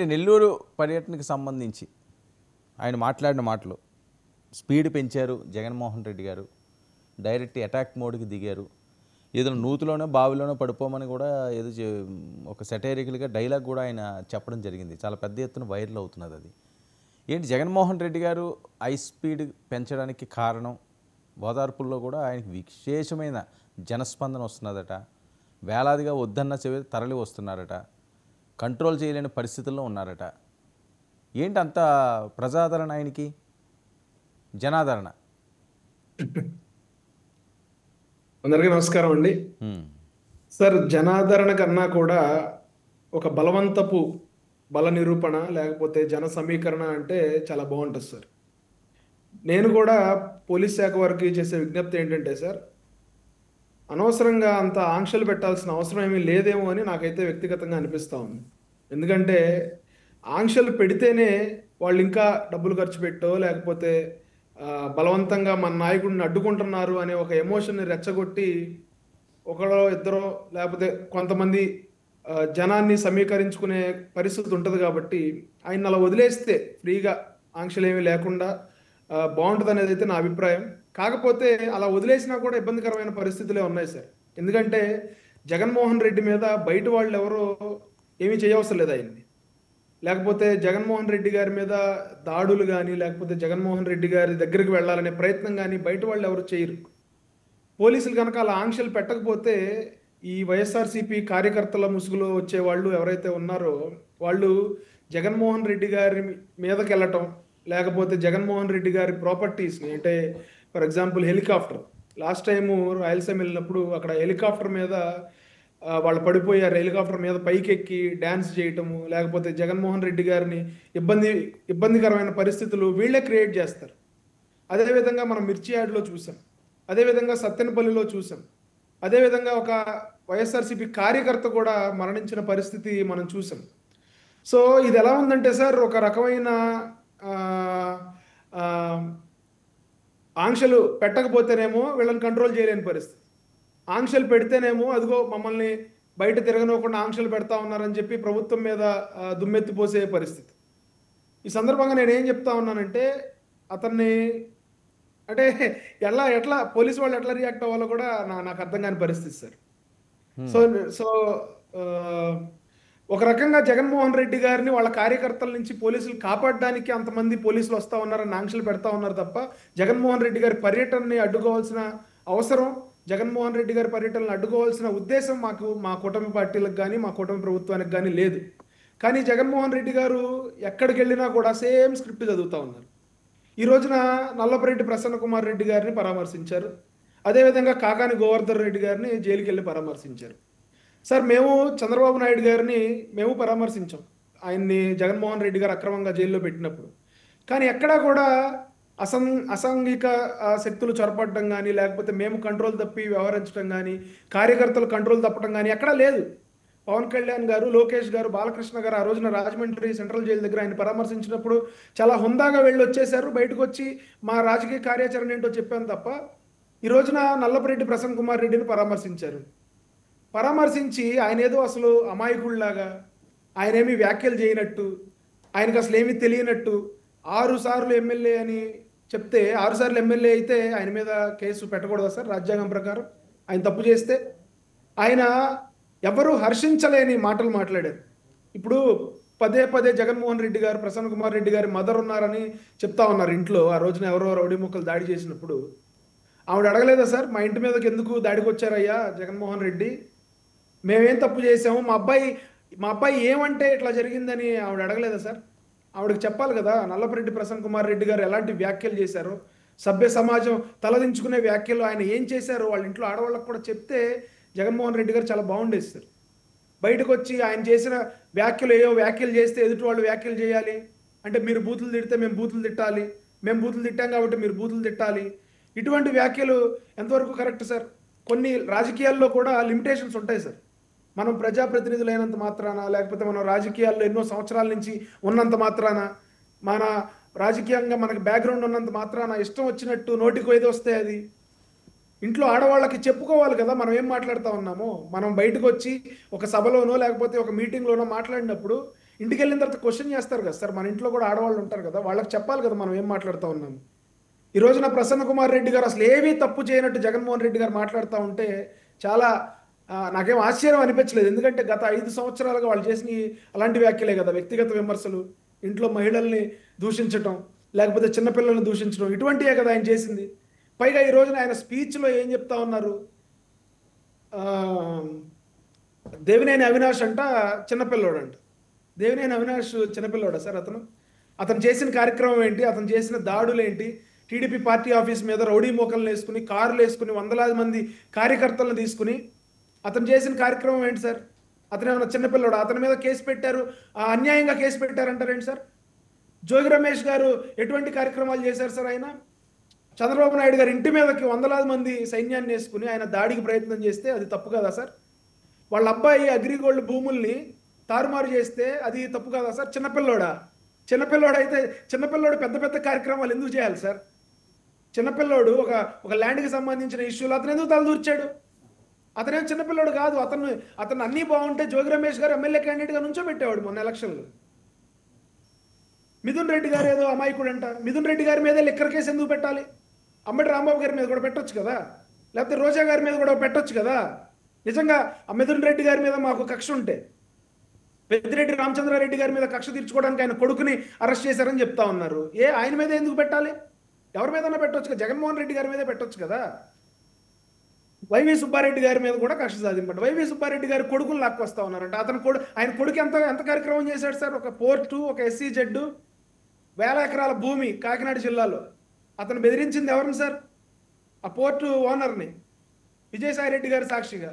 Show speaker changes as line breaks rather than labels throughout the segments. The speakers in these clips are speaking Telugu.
నెల్లూరు పర్యటనకు సంబంధించి ఆయన మాట్లాడిన మాటలు స్పీడ్ పెంచారు జగన్మోహన్ రెడ్డి గారు, డైరెక్ట్ అటాక్ మోడ్కి దిగారు, ఏదో నూతులోనో బావిలోనో పడిపోమని కూడా ఏదో ఒక సెటైరికల్గా డైలాగ్ కూడా ఆయన చెప్పడం జరిగింది. చాలా పెద్ద ఎత్తున వైరల్ అవుతున్నది. అది ఏంటి జగన్మోహన్ రెడ్డి గారు హై స్పీడ్ పెంచడానికి కారణం? ఓదార్పుల్లో కూడా ఆయనకి విశేషమైన జనస్పందన వస్తున్నదట, వేలాదిగా వద్దన్న చెవి తరలి వస్తున్నారట, కంట్రోల్ చేయలేని పరిస్థితుల్లో ఉన్నారట. ఏంటి అంత ప్రజాదరణ ఆయనకి, జనాదరణ?
అందరికీ నమస్కారం అండి. సార్, జనాదరణ కన్నా కూడా ఒక బలవంతపు బల నిరూపణ లేకపోతే జన సమీకరణ అంటే చాలా బాగుంటుంది సార్. నేను కూడా పోలీస్ శాఖ వారికి చేసే విజ్ఞప్తి ఏంటంటే సార్, అనవసరంగా అంత ఆంక్షలు పెట్టాల్సిన అవసరం ఏమీ లేదేమో అని నాకైతే వ్యక్తిగతంగా అనిపిస్తూ ఉంది. ఎందుకంటే ఆంక్షలు పెడితేనే వాళ్ళు ఇంకా డబ్బులు ఖర్చు పెట్టో లేకపోతే బలవంతంగా మన నాయకుడిని అడ్డుకుంటున్నారు అనే ఒక ఎమోషన్ని రెచ్చగొట్టి ఒకరో ఇద్దరో లేకపోతే కొంతమంది జనాన్ని సమీకరించుకునే పరిస్థితి ఉంటుంది. కాబట్టి ఆయన అలా వదిలేస్తే ఫ్రీగా ఆంక్షలు ఏమీ లేకుండా బాగుంటుంది అనేది అయితే నా అభిప్రాయం. కాకపోతే అలా వదిలేసినా కూడా ఇబ్బందికరమైన పరిస్థితులే ఉన్నాయి సార్. ఎందుకంటే జగన్మోహన్ రెడ్డి మీద బయట వాళ్ళు ఎవరో ఏమీ చేయవసరం లేదు ఆయన్ని. లేకపోతే జగన్మోహన్ రెడ్డి గారి మీద దాడులు కానీ లేకపోతే జగన్మోహన్ రెడ్డి గారి దగ్గరికి వెళ్ళాలనే ప్రయత్నం కానీ బయట వాళ్ళు ఎవరు చేయరు. పోలీసులు కనుక అలా ఆంక్షలు పెట్టకపోతే ఈ వైఎస్ఆర్సీపీ కార్యకర్తల ముసుగులో వచ్చేవాళ్ళు ఎవరైతే ఉన్నారో వాళ్ళు జగన్మోహన్ రెడ్డి గారి మీదకి వెళ్ళటం, లేకపోతే జగన్మోహన్ రెడ్డి గారి ప్రాపర్టీస్ని, అంటే for example helicopter, last time Rayalaseema వెళ్ళినప్పుడు అక్కడ హెలికాప్టర్ మీద వాళ్ళు పడిపోయారు, హెలికాప్టర్ మీద పైకెక్కి డ్యాన్స్ చేయటము, లేకపోతే జగన్మోహన్ రెడ్డి గారిని ఇబ్బందికరమైన పరిస్థితులు వీళ్ళే క్రియేట్ చేస్తారు. అదేవిధంగా మనం మిర్చి యాడ్లో చూసాం, అదేవిధంగా సత్తెనపల్లిలో చూసాం, అదేవిధంగా ఒక వైఎస్ఆర్సీపీ కార్యకర్త కూడా మరణించిన పరిస్థితి మనం చూసాం. సో ఇది ఎలా ఉందంటే సార్, ఒక రకమైన ఆంక్షలు పెట్టకపోతేనేమో వీళ్ళని కంట్రోల్ చేయలేని పరిస్థితి, ఆంక్షలు పెడితేనేమో అదిగో మమ్మల్ని బయట తిరగనివ్వకుండా ఆంక్షలు పెడతా ఉన్నారని చెప్పి ప్రభుత్వం మీద దుమ్మెత్తిపోసే పరిస్థితి. ఈ సందర్భంగా నేను ఏం చెప్తా ఉన్నానంటే, అతన్ని అంటే ఎట్లా పోలీసు వాళ్ళు ఎట్లా రియాక్ట్ అవ్వాలో కూడా నాకు అర్థం కాని పరిస్థితి సార్. సో ఒక రకంగా జగన్మోహన్ రెడ్డి గారిని వాళ్ళ కార్యకర్తల నుంచి పోలీసులు కాపాడడానికి అంతమంది పోలీసులు వస్తూ ఉన్నారని ఆంక్షలు పెడతా ఉన్నారు తప్ప జగన్మోహన్ రెడ్డి గారి పర్యటనని అడ్డుకోవాల్సిన అవసరం, జగన్మోహన్ రెడ్డి గారి పర్యటనను అడ్డుకోవాల్సిన ఉద్దేశం మా కూటమి పార్టీలకు కానీ మా కూటమి ప్రభుత్వానికి కానీ లేదు. కానీ జగన్మోహన్ రెడ్డి గారు ఎక్కడికి వెళ్ళినా కూడా సేమ్ స్క్రిప్ట్ చదువుతూ ఉన్నారు. ఈ రోజున నల్లపరెడ్డి ప్రసన్న కుమార్ రెడ్డి గారిని పరామర్శించారు, అదేవిధంగా కాకాని గోవర్ధన్ రెడ్డి గారిని జైలుకి వెళ్ళి పరామర్శించారు. సార్, మేము చంద్రబాబు నాయుడు గారిని మేము పరామర్శించాం, ఆయన్ని జగన్మోహన్ రెడ్డి గారు అక్రమంగా జైల్లో పెట్టినప్పుడు. కానీ ఎక్కడా కూడా అసాంఘిక శక్తులు చొరపడడం కానీ లేకపోతే మేము కంట్రోల్ తప్పి వ్యవహరించడం కానీ కార్యకర్తలు కంట్రోల్ తప్పడం కానీ ఎక్కడా లేదు. పవన్ కళ్యాణ్ గారు, లోకేష్ గారు, బాలకృష్ణ గారు ఆ రోజున రాజమండ్రి సెంట్రల్ జైలు దగ్గర ఆయన పరామర్శించినప్పుడు చాలా హుందాగా వెళ్ళి వచ్చేశారు. బయటకు వచ్చి మా రాజకీయ కార్యాచరణ ఏంటో చెప్పాను తప్ప ఈ రోజున నల్లపరెడ్డి ప్రసన్న కుమార్ రెడ్డిని పరామర్శించి ఆయన ఏదో అసలు అమాయకుల్లాగా, ఆయన ఏమీ వ్యాఖ్యలు చేయనట్టు, ఆయనకు అసలు ఏమీ తెలియనట్టు 6 సార్లు ఎమ్మెల్యే అని చెప్తే 6 సార్లు ఎమ్మెల్యే అయితే ఆయన మీద కేసు పెట్టకూడదా సార్ రాజ్యాంగం ప్రకారం? ఆయన తప్పు చేస్తే ఆయన ఎవరు హర్షించలేని మాటలు మాట్లాడారు. ఇప్పుడు పదే జగన్మోహన్ రెడ్డి గారు ప్రసన్న కుమార్ రెడ్డి గారి మదర్ ఉన్నారని చెప్తా ఉన్నారు ఇంట్లో. ఆ రోజున ఎవరో రౌడీ ముక్కలు దాడి చేసినప్పుడు ఆవిడ అడగలేదా సార్, మా ఇంటి మీదకి ఎందుకు దాడికి వచ్చారయ్యా జగన్మోహన్ రెడ్డి, మేమేం తప్పు చేసాము, మా అబ్బాయి ఏమంటే ఇట్లా జరిగిందని ఆవిడ అడగలేదా సార్? ఆవిడకి చెప్పాలి కదా నల్లపరెడ్డి ప్రసన్న కుమార్ రెడ్డి గారు ఎలాంటి వ్యాఖ్యలు చేశారో, సభ్య సమాజం తలదించుకునే వ్యాఖ్యలు ఆయన ఏం చేశారో వాళ్ళ ఇంట్లో ఆడవాళ్ళకు కూడా చెప్తే జగన్మోహన్ రెడ్డి గారు చాలా బాగుండేది సార్. బయటకు వచ్చి ఆయన చేసిన వ్యాఖ్యలు చేస్తే ఎదుటి వాళ్ళు వ్యాఖ్యలు చేయాలి అంటే, మీరు బూతులు తిడితే మేము బూతులు తిట్టాలి, మేము బూతులు తిట్టాం కాబట్టి మీరు బూతులు తిట్టాలి, ఇటువంటి వ్యాఖ్యలు ఎంతవరకు కరెక్ట్ సార్? కొన్ని రాజకీయాల్లో కూడా లిమిటేషన్స్ ఉంటాయి సార్. మనం ప్రజాప్రతినిధులు అయినంత మాత్రాన, లేకపోతే మనం రాజకీయాల్లో ఎన్నో సంవత్సరాల నుంచి ఉన్నంత మాత్రాన, మన రాజకీయంగా మనకు బ్యాక్గ్రౌండ్ ఉన్నంత మాత్రాన ఇష్టం వచ్చినట్టు నోటికి ఏది వస్తే అది ఇంట్లో ఆడవాళ్ళకి చెప్పుకోవాలి కదా మనం ఏం మాట్లాడుతూ ఉన్నామో. మనం బయటకు వచ్చి ఒక సభలోనో లేకపోతే ఒక మీటింగ్లోనో మాట్లాడినప్పుడు ఇంటికి వెళ్ళిన తర్వాత క్వశ్చన్ చేస్తారు కదా సార్, మన ఇంట్లో కూడా ఆడవాళ్ళు ఉంటారు కదా, వాళ్ళకి చెప్పాలి కదా మనం ఏం మాట్లాడుతూ ఉన్నాం. ఈ రోజున ప్రసన్న కుమార్ రెడ్డి గారు అసలు ఏమీ తప్పు చేయనట్టు జగన్మోహన్ రెడ్డి గారు మాట్లాడుతూ ఉంటే చాలా నాకేం ఆశ్చర్యం అనిపించలేదు. ఎందుకంటే గత 5 సంవత్సరాలుగా వాళ్ళు చేసిన అలాంటి వ్యాఖ్యలే కదా, వ్యక్తిగత విమర్శలు, ఇంట్లో మహిళల్ని దూషించటం, లేకపోతే చిన్నపిల్లల్ని దూషించడం, ఇటువంటివే కదా ఆయన చేసింది. పైగా ఈ రోజున ఆయన స్పీచ్లో ఏం చెప్తా ఉన్నారు, దేవినేని అవినాష్ అంట చిన్నపిల్లోడు అంట. దేవినేని అవినాష్ చిన్నపిల్లోడా సార్? అతను చేసిన కార్యక్రమం ఏంటి, అతను చేసిన దాడులు ఏంటి, టీడీపీ పార్టీ ఆఫీస్ మీద రౌడీ మోకలను వేసుకుని, కార్లు వేసుకుని, వందలాది మంది కార్యకర్తలను తీసుకుని అతను చేసిన కార్యక్రమం ఏంటి సార్? అతను ఏమైనా చిన్నపిల్లోడా? అతని మీద కేసు పెట్టారు, అన్యాయంగా కేసు పెట్టారంటారేంటి సార్? జోగి రమేష్ గారు ఎటువంటి కార్యక్రమాలు చేశారు సార్? ఆయన చంద్రబాబు నాయుడు గారు ఇంటి మీదకి వందలాది మంది సైన్యాన్ని వేసుకుని ఆయన దాడికి ప్రయత్నం చేస్తే అది తప్పు కదా సార్? వాళ్ళ అబ్బాయి అగ్రిగోల్డ్ భూముల్ని తారుమారు చేస్తే అది తప్పు కదా సార్? చిన్నపిల్లోడు చిన్నపిల్లోడు పెద్ద పెద్ద కార్యక్రమాలు ఎందుకు చేయాలి సార్? చిన్నపిల్లోడు ఒక ల్యాండ్కి సంబంధించిన ఇష్యూలు అతను ఎందుకు తలదూర్చాడు? అతనేం చిన్నపిల్లోడు కాదు. అతను అన్నీ బాగుంటే జోగి రమేష్ గారు ఎమ్మెల్యే క్యాండిడేట్గా నుంచో పెట్టేవాడు మొన్న ఎలక్షన్లో. మిథున్ రెడ్డి గారు ఏదో అమాయకుడు అంట, మిథున్ రెడ్డి గారి మీదే లిక్కర్ కేసు ఎందుకు పెట్టాలి? అంబటి రాంబాబు గారి మీద కూడా పెట్టొచ్చు కదా, లేకపోతే రోజా గారి మీద కూడా పెట్టొచ్చు కదా. నిజంగా మిథున్ రెడ్డి గారి మీద మాకు కక్ష ఉంటే, పెద్దిరెడ్డి రామచంద్రారెడ్డి గారి మీద కక్ష తీర్చుకోవడానికి ఆయన కొడుకుని అరెస్ట్ చేశారని చెప్తా ఉన్నారు. ఆయన మీద ఎందుకు పెట్టాలి? ఎవరి మీదన్నా పెట్టొచ్చు కదా, జగన్మోహన్ రెడ్డి గారి మీదే పెట్టొచ్చు కదా. వైవి సుబ్బారెడ్డి గారి మీద కూడా కక్ష సాధింపండి. వైవి సుబ్బారెడ్డి గారి కొడుకులు లాక్కొస్తా ఉన్నారంట. ఆయన కొడుకు ఎంత కార్యక్రమం చేశాడు సార్? ఒక పోర్టు, ఒక SEZ, 1000 ఎకరాల భూమి కాకినాడ జిల్లాలో. అతను బెదిరించింది ఎవరిని సార్? ఆ పోర్టు ఓనర్ని, విజయసాయిరెడ్డి గారి సాక్షిగా.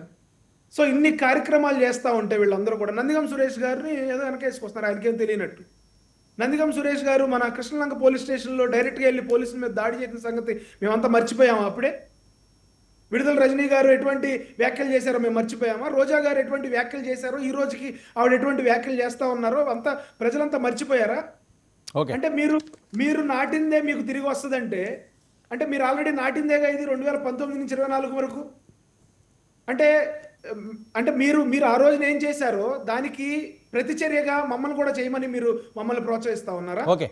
సో ఇన్ని కార్యక్రమాలు చేస్తూ ఉంటే వీళ్ళందరూ కూడా నందిగం సురేష్ గారిని ఏదో వెనకేసుకొస్తున్నారు, ఆయనకేం తెలియనట్టు. నందిగం సురేష్ గారు మన కృష్ణలంక పోలీస్ స్టేషన్లో డైరెక్ట్గా వెళ్ళి పోలీసుల మీద దాడి చేసిన సంగతి మేమంతా మర్చిపోయాము. అప్పుడే విడుదల రజనీ గారు ఎటువంటి వ్యాఖ్యలు చేశారో మేము మర్చిపోయామా? రోజా గారు ఎటువంటి వ్యాఖ్యలు చేశారో, ఈ రోజుకి ఆవిడ ఎటువంటి వ్యాఖ్యలు చేస్తూ ఉన్నారో అంతా ప్రజలంతా మర్చిపోయారా? అంటే మీరు నాటిందే మీకు తిరిగి వస్తుందంటే, అంటే మీరు ఆల్రెడీ నాటిందేగా ఇది 2019 నుంచి 24 వరకు. అంటే మీరు ఆ రోజున ఏం చేశారో దానికి ప్రతిచర్యగా మమ్మల్ని కూడా చేయమని మీరు మమ్మల్ని ప్రోత్సహిస్తా ఉన్నారా?
ఓకే.